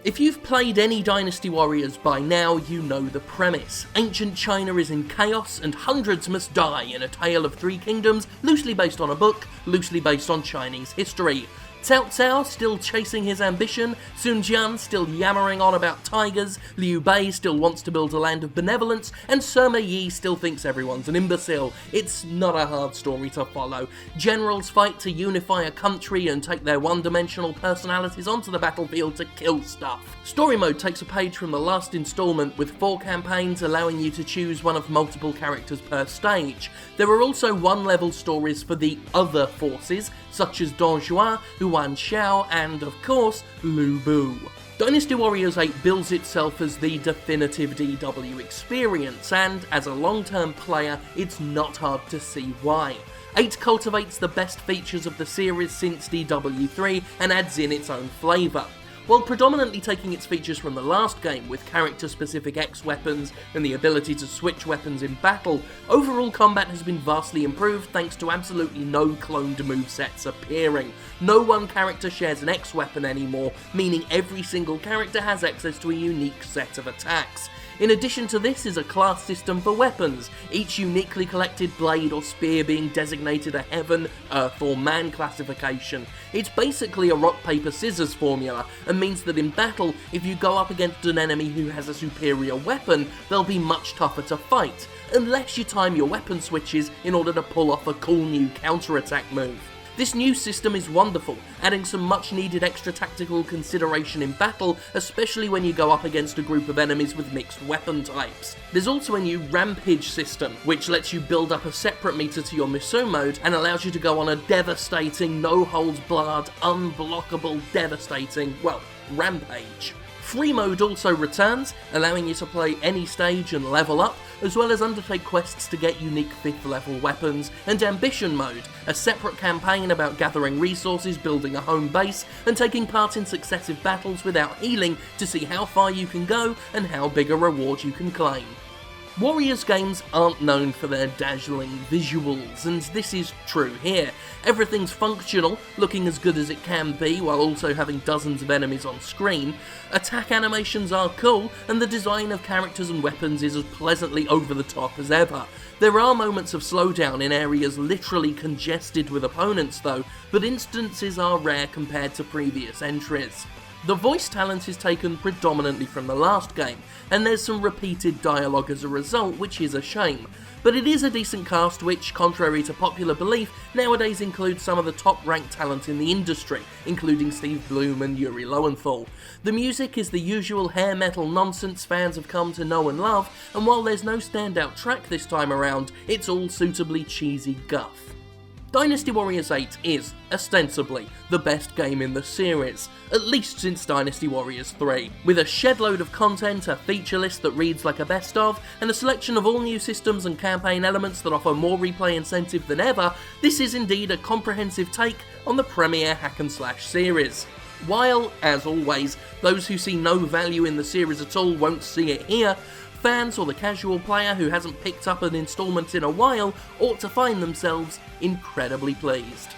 If you've played any Dynasty Warriors by now, you know the premise. Ancient China is in chaos and hundreds must die in a tale of three kingdoms, loosely based on a book, loosely based on Chinese history. Cao Cao still chasing his ambition, Sun Jian still yammering on about tigers, Liu Bei still wants to build a land of benevolence, and Sima Yi still thinks everyone's an imbecile. It's not a hard story to follow. Generals fight to unify a country and take their one-dimensional personalities onto the battlefield to kill stuff. Story mode takes a page from the last installment with 4 campaigns allowing you to choose one of multiple characters per stage. There are also one-level stories for the other forces, such as Don Juan, Yuan Shao, and of course, Lu Bu. Dynasty Warriors 8 bills itself as the definitive DW experience, and as a long-term player, it's not hard to see why. 8 cultivates the best features of the series since DW3 and adds in its own flavour. While predominantly taking its features from the last game with character-specific X weapons and the ability to switch weapons in battle, overall combat has been vastly improved thanks to absolutely no cloned movesets appearing. No one character shares an X weapon anymore, meaning every single character has access to a unique set of attacks. In addition to this is a class system for weapons, each uniquely collected blade or spear being designated a heaven, earth or man classification. It's basically a rock paper scissors formula, and means that in battle, if you go up against an enemy who has a superior weapon, they'll be much tougher to fight, unless you time your weapon switches in order to pull off a cool new counter-attack move. This new system is wonderful, adding some much needed extra tactical consideration in battle, especially when you go up against a group of enemies with mixed weapon types. There's also a new rampage system, which lets you build up a separate meter to your Miso mode and allows you to go on a devastating, no-holds-barred, unblockable, devastating, well, rampage. Free mode also returns, allowing you to play any stage and level up, as well as undertake quests to get unique 5th level weapons, and Ambition mode, a separate campaign about gathering resources, building a home base, and taking part in successive battles without healing to see how far you can go and how big a reward you can claim. Warriors games aren't known for their dazzling visuals, and this is true here. Everything's functional, looking as good as it can be while also having dozens of enemies on screen. Attack animations are cool, and the design of characters and weapons is as pleasantly over the top as ever. There are moments of slowdown in areas literally congested with opponents though, but instances are rare compared to previous entries. The voice talent is taken predominantly from the last game, and there's some repeated dialogue as a result, which is a shame. But it is a decent cast which, contrary to popular belief, nowadays includes some of the top-ranked talent in the industry, including Steve Bloom and Yuri Lowenthal. The music is the usual hair metal nonsense fans have come to know and love, and while there's no standout track this time around, it's all suitably cheesy guff. Dynasty Warriors 8 is, ostensibly, the best game in the series, at least since Dynasty Warriors 3. With a shed-load of content, a feature list that reads like a best-of, and a selection of all new systems and campaign elements that offer more replay incentive than ever, this is indeed a comprehensive take on the premier hack-and-slash series. While, as always, those who see no value in the series at all won't see it here, fans or the casual player who hasn't picked up an installment in a while ought to find themselves incredibly pleased.